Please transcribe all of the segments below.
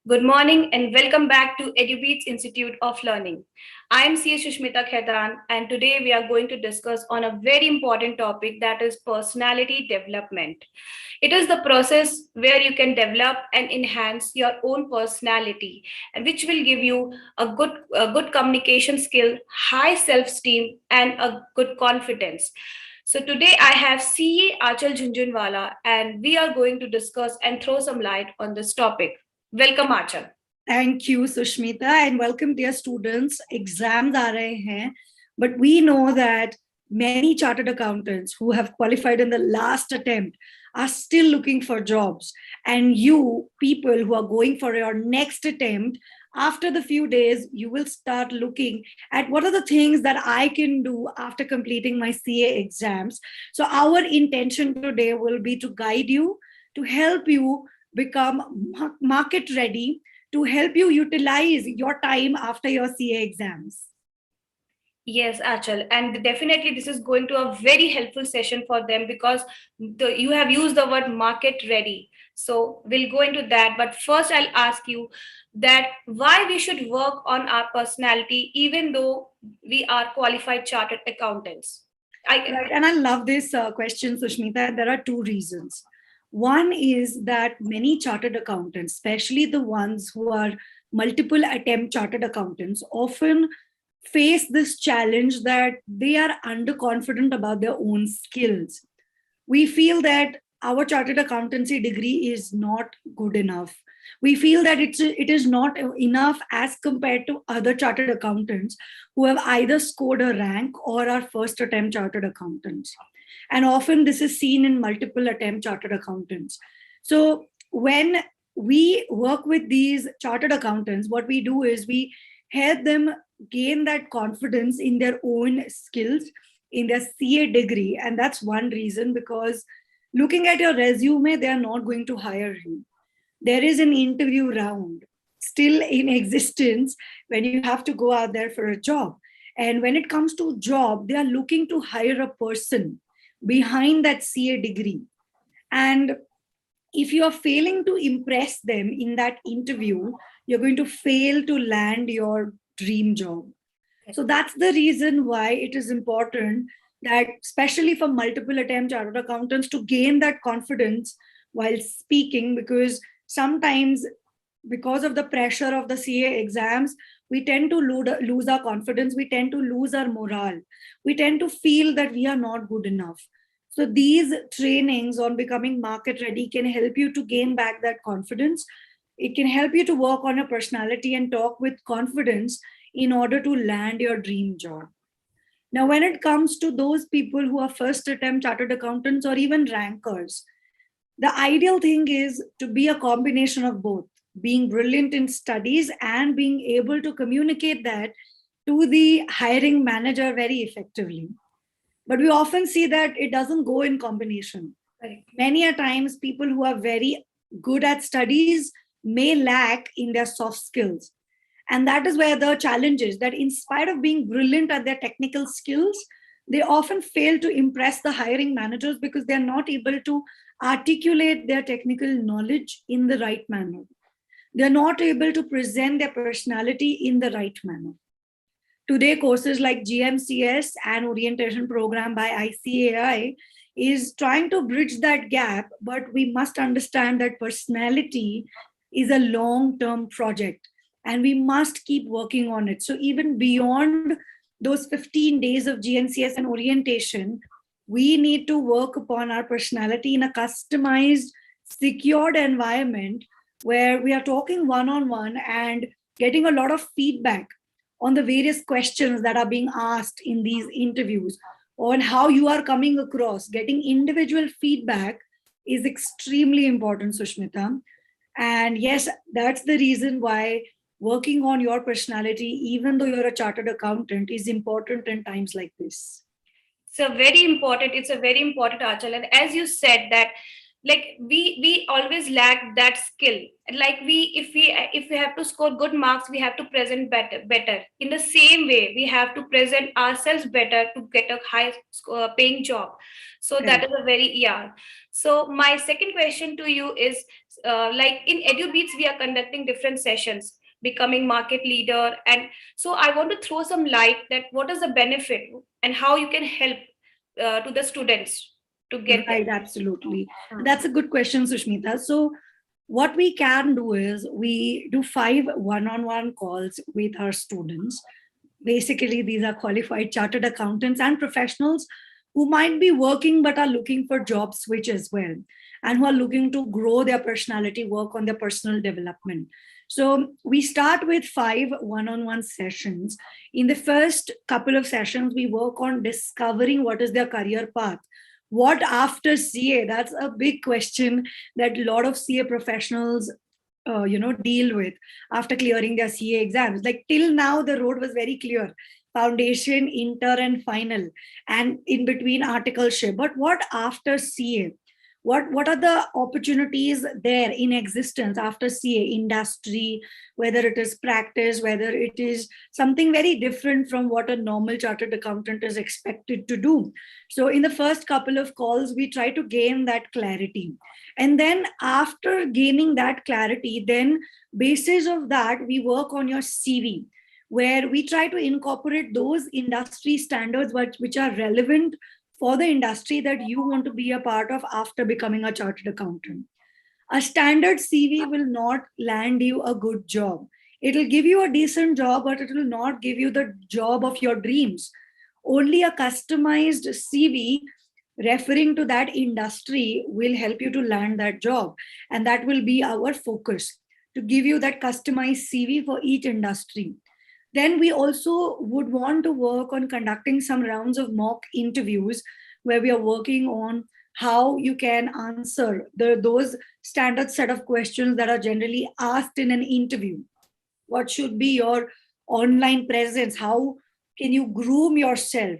Good morning and welcome back to EduBeats Institute of Learning. I am CA Shushmita Khaitan and today we are going to discuss on a very important topic, that is personality development. It is the process where you can develop and enhance your own personality and which will give you a good communication skill, high self-esteem and a good confidence. So today I have CA Achal Jhunjhunwala and we are going to discuss and throw some light on this topic. Welcome, Achal. Thank you, Sushmita, and welcome, dear students. Exams are rahe hain, but we know that many chartered accountants who have qualified in the last attempt are still looking for jobs. And you, people who are going for your next attempt, after the few days, you will start looking at what are the things that I can do after completing my CA exams. So, our intention today will be to guide you, to help you become market ready, to help you utilize your time after your CA exams. Yes, Achal, and definitely this is going to a very helpful session for them because you have used the word market ready. So we'll go into that. But first, I'll ask you that why we should work on our personality even though we are qualified chartered accountants. Right, and I love this question, Sushmita. There are two reasons. One is that many chartered accountants, especially the ones who are multiple attempt chartered accountants, often face this challenge that they are underconfident about their own skills. We feel that our chartered accountancy degree is not good enough. We feel that it is not enough as compared to other chartered accountants who have either scored a rank or are first attempt chartered accountants. And often this is seen in multiple attempt chartered accountants. So when we work with these chartered accountants, what we do is we help them gain that confidence in their own skills, in their CA degree. And that's one reason, because looking at your resume, they are not going to hire you. There is an interview round still in existence when you have to go out there for a job. And when it comes to job, they are looking to hire a person behind that CA degree. And if you are failing to impress them in that interview, you're going to fail to land your dream job. So that's the reason why it is important that, especially for multiple attempt chartered accountants, to gain that confidence while speaking, because sometimes, because of the pressure of the CA exams, we tend to lose our confidence, we tend to lose our morale, we tend to feel that we are not good enough. So these trainings on becoming market ready can help you to gain back that confidence. It can help you to work on your personality and talk with confidence in order to land your dream job. Now, when it comes to those people who are first attempt chartered accountants or even rankers, the ideal thing is to be a combination of both, being brilliant in studies and being able to communicate that to the hiring manager very effectively. But we often see that it doesn't go in combination. Correct. Many a times, people who are very good at studies may lack in their soft skills. And that is where the challenge is, that in spite of being brilliant at their technical skills, they often fail to impress the hiring managers because they're not able to articulate their technical knowledge in the right manner. They're not able to present their personality in the right manner. Today, courses like GMCS and orientation program by ICAI is trying to bridge that gap, but we must understand that personality is a long-term project and we must keep working on it. So even beyond those 15 days of GMCS and orientation, we need to work upon our personality in a customized, secured environment where we are talking one-on-one and getting a lot of feedback on the various questions that are being asked in these interviews, on how you are coming across. Getting individual feedback is extremely important, Sushmita. And yes, that's the reason why working on your personality, even though you're a chartered accountant, is important in times like this. It's a very important, Achal. And as you said that like we always lack that skill. Like if we have to score good marks, we have to present better. In the same way, we have to present ourselves better to get a high paying job. So that Correct. is a very, yeah. So my second question to you is, like in EduBeats, we are conducting different sessions, becoming market leader. And so I want to throw some light that what is the benefit and how you can help to the students to get there. Right, absolutely. Hmm. That's a good question, Sushmita. So, what we can do is we do 5 one-on-one calls with our students. Basically, these are qualified chartered accountants and professionals who might be working but are looking for job switch as well, and who are looking to grow their personality, work on their personal development. So we start with 5 one-on-one sessions. In the first couple of sessions, we work on discovering what is their career path. What after CA? That's a big question that a lot of CA professionals deal with after clearing their CA exams. Like till now, the road was very clear: foundation, inter, and final, and in between articleship. But what after CA? What are the opportunities there in existence after CA? Industry, whether it is practice, whether it is something very different from what a normal chartered accountant is expected to do. So in the first couple of calls, we try to gain that clarity, and then after gaining that clarity, then basis of that we work on your CV, where we try to incorporate those industry standards which are relevant for the industry that you want to be a part of after becoming a chartered accountant. A standard CV will not land you a good job. It'll give you a decent job, but it will not give you the job of your dreams. Only a customized CV referring to that industry will help you to land that job. And that will be our focus, to give you that customized CV for each industry. Then we also would want to work on conducting some rounds of mock interviews where we are working on how you can answer those standard set of questions that are generally asked in an interview. What should be your online presence? How can you groom yourself?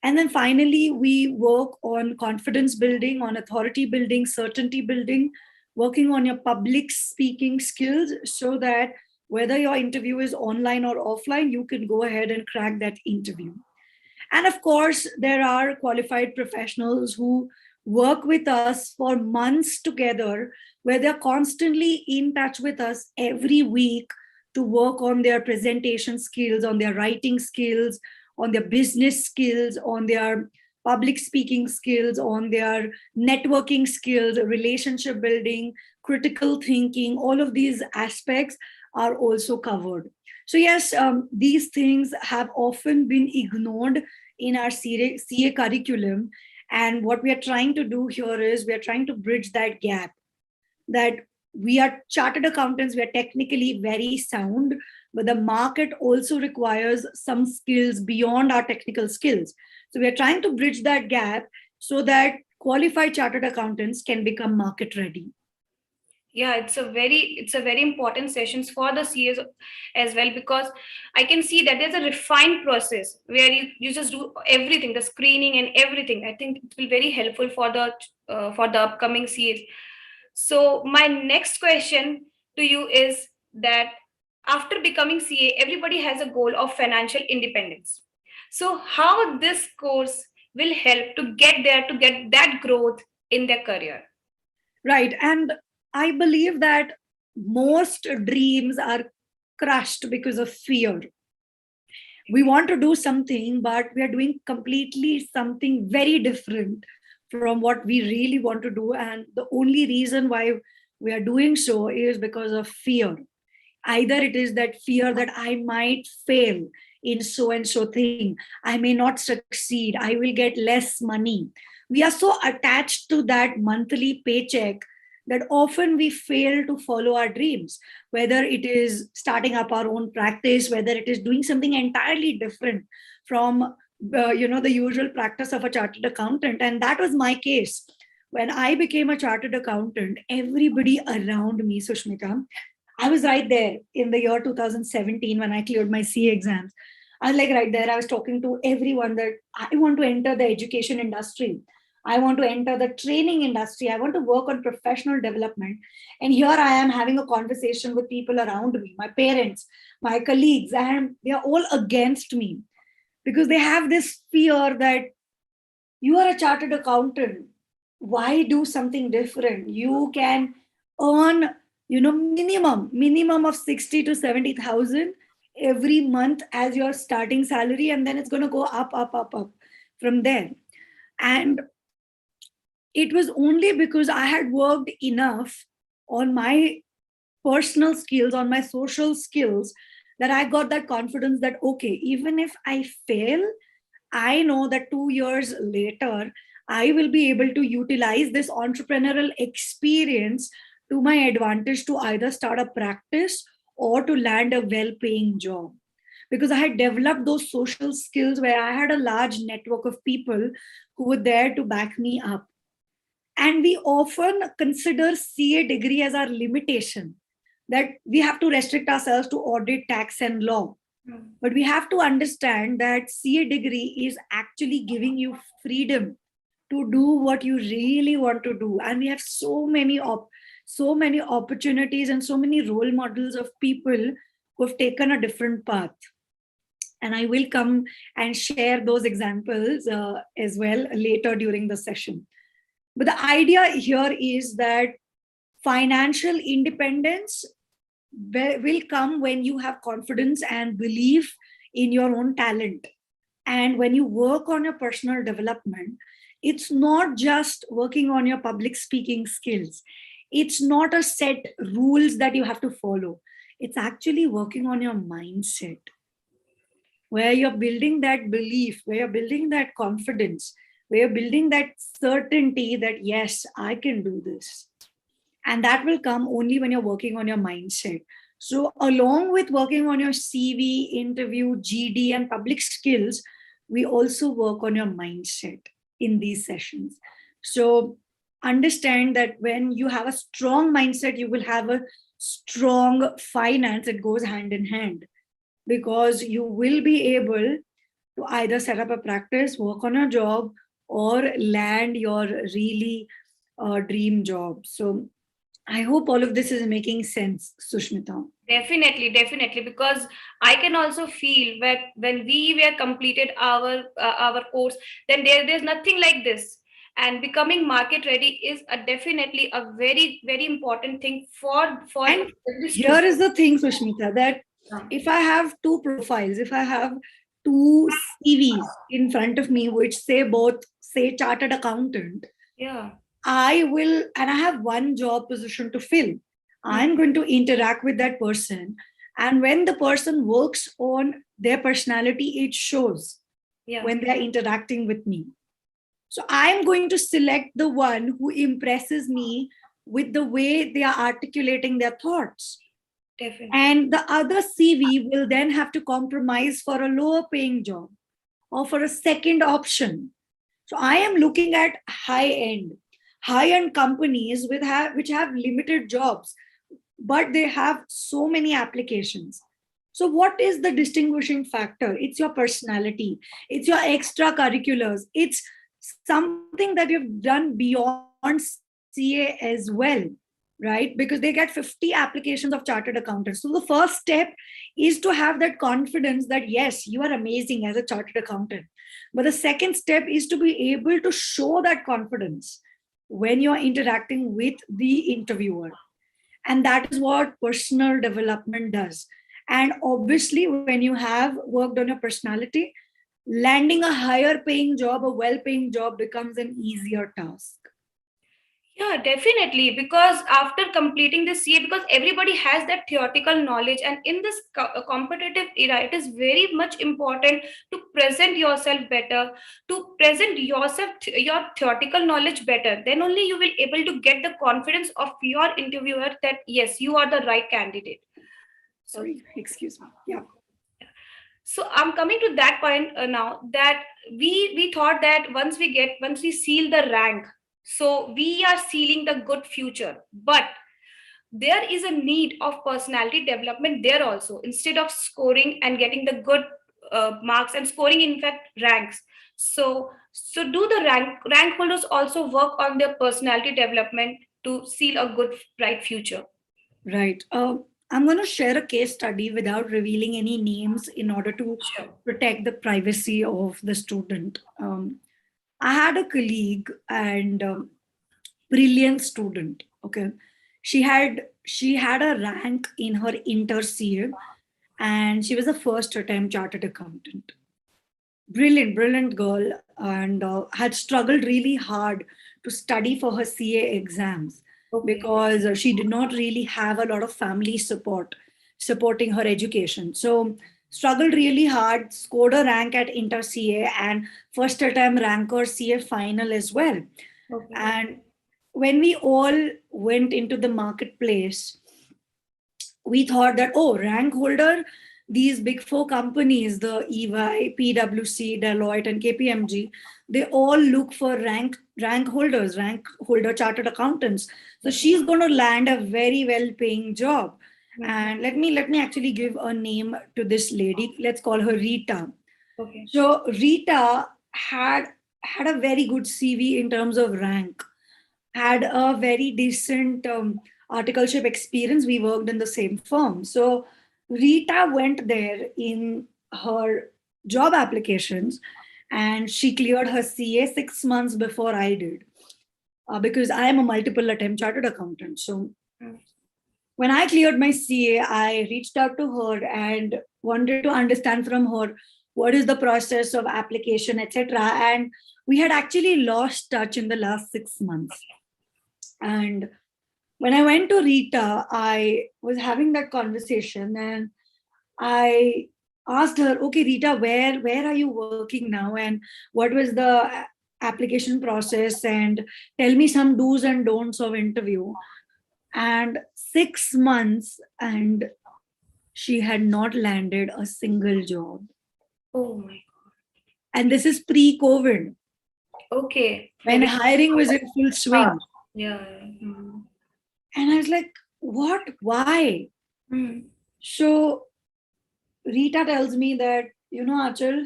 And then finally, we work on confidence building, on authority building, certainty building, working on your public speaking skills so that whether your interview is online or offline, you can go ahead and crack that interview. And of course, there are qualified professionals who work with us for months together, where they're constantly in touch with us every week to work on their presentation skills, on their writing skills, on their business skills, on their public speaking skills, on their networking skills, relationship building, critical thinking. All of these aspects are also covered. So, yes, these things have often been ignored in our CA curriculum. And what we are trying to do here is we are trying to bridge that gap, that we are chartered accountants, we are technically very sound, but the market also requires some skills beyond our technical skills. So we are trying to bridge that gap so that qualified chartered accountants can become market ready. Yeah, it's a very important sessions for the CAs as well, because I can see that there's a refined process where you just do everything, the screening and everything. I think it will be very helpful for the upcoming CAs. So my next question to you is that after becoming CA, everybody has a goal of financial independence. So how this course will help to get there, to get that growth in their career? Right. And I believe that most dreams are crushed because of fear. We want to do something, but we are doing completely something very different from what we really want to do. And the only reason why we are doing so is because of fear. Either it is that fear that I might fail in so and so thing, I may not succeed, I will get less money. We are so attached to that monthly paycheck that often we fail to follow our dreams, whether it is starting up our own practice, whether it is doing something entirely different from the usual practice of a chartered accountant. And that was my case. When I became a chartered accountant, everybody around me, Sushmita, I was right there in the year 2017 when I cleared my CA exams. I was like right there. I was talking to everyone that I want to enter the education industry. I want to enter the training industry. I want to work on professional development. And here I am having a conversation with people around me, my parents, my colleagues, and they are all against me because they have this fear that you are a chartered accountant. Why do something different? You can earn, minimum of 60 to 70,000 every month as your starting salary, and then it's going to go up, up, up, up from there. And it was only because I had worked enough on my personal skills, on my social skills, that I got that confidence that, okay, even if I fail, I know that 2 years later, I will be able to utilize this entrepreneurial experience to my advantage to either start a practice or to land a well paying job. Because I had developed those social skills where I had a large network of people who were there to back me up. And we often consider CA degree as our limitation, that we have to restrict ourselves to audit, tax, and law. But we have to understand that CA degree is actually giving you freedom to do what you really want to do. And we have so many opportunities and so many role models of people who have taken a different path. And I will come and share those examples as well later during the session. But the idea here is that financial independence will come when you have confidence and belief in your own talent. And when you work on your personal development, it's not just working on your public speaking skills. It's not a set rules that you have to follow. It's actually working on your mindset, where you're building that belief, where you're building that confidence, where you're building that certainty that, yes, I can do this. And that will come only when you're working on your mindset. So, along with working on your CV, interview, GD, and public skills, we also work on your mindset in these sessions. So, understand that when you have a strong mindset, you will have a strong finance. It goes hand in hand, because you will be able to either set up a practice, work on a job, or land your really dream job. So, I hope all of this is making sense, Sushmita. Definitely, definitely, because I can also feel that when we were completed our course, then there's nothing like this, and becoming market ready is definitely a very very important thing for And every here student. is the thing, Sushmita, that if I have two profiles, if I have two CVs in front of me, which say both say chartered accountant, Yeah. I will, and I have one job position to fill. Hmm. I'm going to interact with that person. And when the person works on their personality, it shows Yeah. when they're interacting with me. So I'm going to select the one who impresses me with the way they are articulating their thoughts. Definitely. And the other CV will then have to compromise for a lower paying job or for a second option. So I am looking at high end companies which have limited jobs, but they have so many applications. So what is the distinguishing factor? It's your personality, it's your extracurriculars, it's something that you've done beyond CA as well, right? Because they get 50 applications of chartered accountants. So the first step is to have that confidence that, yes, you are amazing as a chartered accountant. But the second step is to be able to show that confidence when you're interacting with the interviewer. And that is what personal development does. And obviously, when you have worked on your personality, landing a higher paying job, a well paying job becomes an easier task. Yeah, definitely. Because after completing the CA, because everybody has that theoretical knowledge, and in this competitive era, it is very much important to present yourself better, to present yourself, your theoretical knowledge better. Then only you will able to get the confidence of your interviewer that yes, you are the right candidate. So, Sorry, excuse me. Yeah. so I'm coming to that point now, that we thought that once we seal the rank, so we are sealing the good future, but there is a need of personality development there also, instead of scoring and getting the good marks and scoring in fact ranks. So do the rank holders also work on their personality development to seal a good bright future? Right. I'm going to share a case study without revealing any names in order to Sure. protect the privacy of the student. I had a colleague and brilliant student. Okay. She had a rank in her inter CA, and she was a first attempt chartered accountant. Brilliant girl, and had struggled really hard to study for her CA exams Okay. because she did not really have a lot of family support supporting her education. So struggled really hard, scored a rank at inter CA and first attempt ranker CA final as well. Okay. And when we all went into the marketplace, we thought that, oh, rank holder, these big four companies, the EY, PwC, Deloitte, and KPMG, they all look for rank holder chartered accountants. So Okay. she's going to land a very well paying job. Hmm. And let me actually give a name to this lady. Let's call her Rita. Okay. So Rita had a very good CV in terms of rank, had a very decent articleship experience. We worked in the same firm. So Rita went there in her job applications, and she cleared her CA 6 months before I did, because I am a multiple attempt chartered accountant. So Hmm. when I cleared my CA, I reached out to her and wanted to understand from her what is the process of application, etc. And we had actually lost touch in the last 6 months. And when I went to Rita, I was having that conversation and I asked her, okay, Rita, where are you working now? And what was the application process? And tell me some do's and don'ts of interview. And 6 months, and she had not landed a single job. Oh my. And this is pre-COVID, Okay. when COVID. hiring was in full Ah, swing. yeah. Hmm. And I was like, what? Why? Hmm. So Rita tells me that, Achal,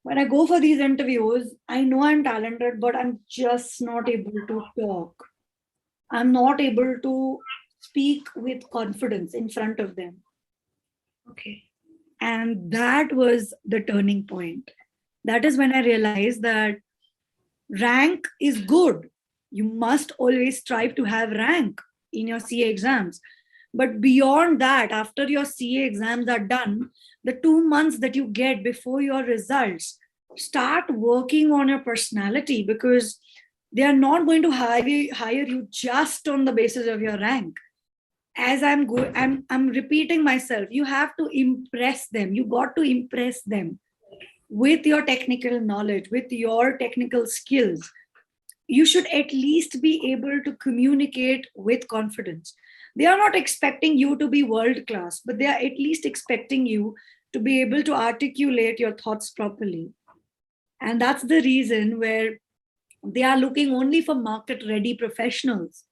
when I go for these interviews, I know I'm talented, but I'm just not able to talk. I'm not able to speak with confidence in front of them. Okay. And that was the turning point. That is when I realized that rank is good. You must always strive to have rank in your CA exams. But beyond that, after your CA exams are done, the 2 months that you get before your results, start working on your personality, because they are not going to hire you just on the basis of your rank. As I'm repeating myself, you have to impress them. You got to impress them with your technical knowledge, with your technical skills. You should at least be able to communicate with confidence. They are not expecting you to be world class, but they are at least expecting you to be able to articulate your thoughts properly. And that's the reason where they are looking only for market ready professionals.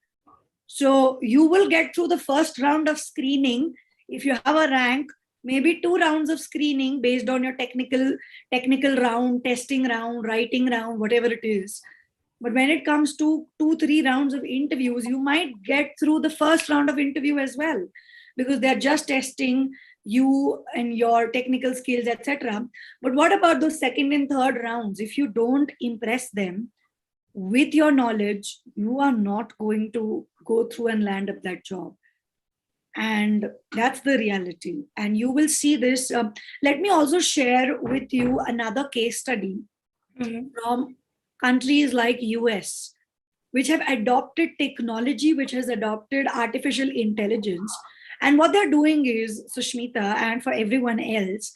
So you will get through the first round of screening if you have a rank, maybe 2 rounds of screening based on your technical round, testing round, writing round, whatever it is. But when it comes to 2, 3 rounds of interviews, you might get through the first round of interview as well, because they're just testing you and your technical skills, etc. But what about those second and third rounds? If you don't impress them with your knowledge, you are not going to go through and land up that job. And that's the reality. And you will see this. Let me also share with you another case study Hmm. from countries like US, which have adopted technology, which has adopted artificial intelligence. And what they're doing is, Sushmita, and for everyone else,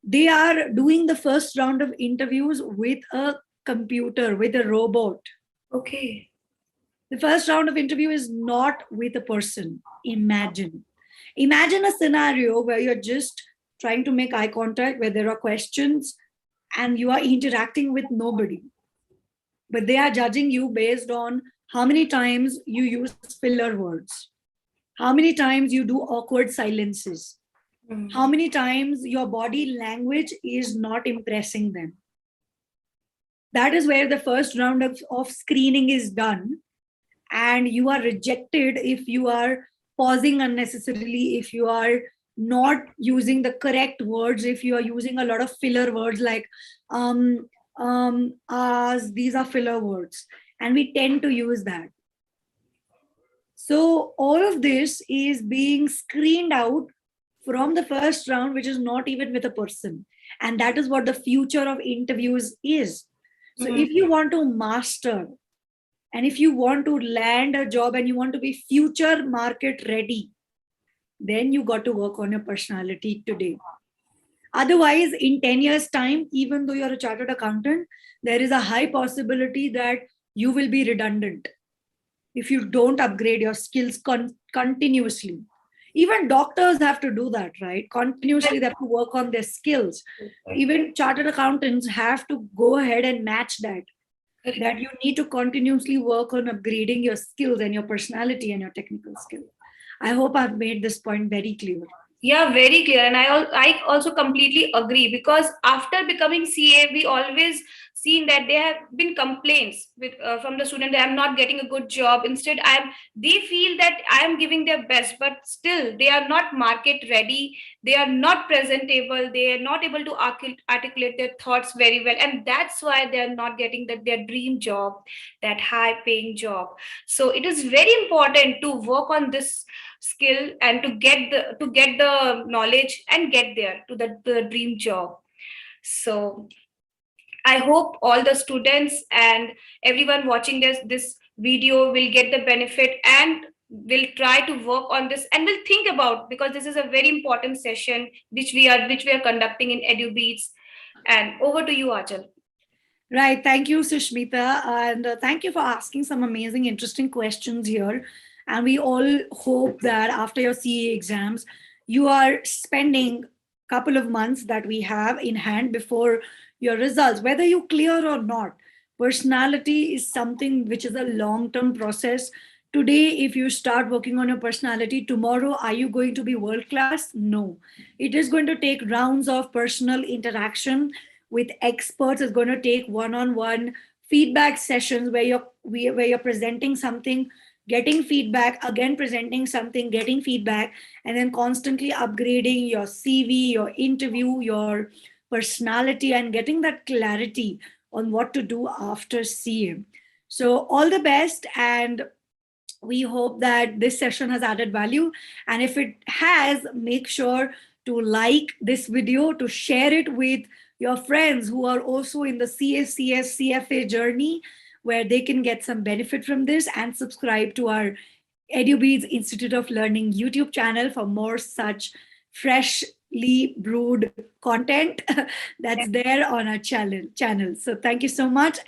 they are doing the first round of interviews with a computer, with a robot. Okay. The first round of interview is not with a person. Imagine a scenario where you're just trying to make eye contact, where there are questions and you are interacting with nobody, but they are judging you based on how many times you use filler words, how many times you do awkward silences, how Hmm. many times your body language is not impressing them. That is where the first round of screening is done. And you are rejected if you are pausing unnecessarily, if you are not using the correct words, if you are using a lot of filler words like as these are filler words, and we tend to use that. So all of this is being screened out from the first round, which is not even with a person. And that is what the future of interviews is. So Mhm. if you want to master and if you want to land a job and you want to be future market ready, then you got to work on your personality today. Otherwise, in 10 years' time, even though you're a chartered accountant, there is a high possibility that you will be redundant if you don't upgrade your skills continuously. Even doctors have to do that, right? Continuously, they have to work on their skills. Even chartered accountants have to go ahead and match that. Correct. That you need to continuously work on upgrading your skills and your personality and your technical skill. I hope I've made this point very clear. Yeah, very clear. And I also completely agree because after becoming CA, we always seen that there have been complaints with from the student that I'm not getting a good job. Instead, they feel that I am giving their best, but still they are not market ready. They are not presentable. They are not able to articulate their thoughts very well, and that's why they are not getting their dream job, that high paying job. So it is very important to work on this skill and to get the knowledge and get there to the dream job. So I hope all the students and everyone watching this video will get the benefit and will try to work on this and will think about, because this is a very important session which we are conducting in EduBeats. And over to you, Achal. Right. Thank you, Sushmita. And thank you for asking some amazing, interesting questions here. And we all hope that after your CA exams, you are spending a couple of months that we have in hand before your results, whether you clear or not. Personality is something which is a long term process. Today, if you start working on your personality, tomorrow, are you going to be world class? No. It is going to take rounds of personal interaction with experts. Is going to take one-on-one feedback sessions where you're presenting something, getting feedback, again presenting something, getting feedback, and then constantly upgrading your CV, your interview, your personality, and getting that clarity on what to do after CM. So all the best, and we hope that this session has added value. And if it has, make sure to like this video, to share it with your friends who are also in the CACS CFA journey, where they can get some benefit from this, and subscribe to our EduBeats Institute of Learning YouTube channel for more such freshly brewed content that's there on our channel. So thank you so much.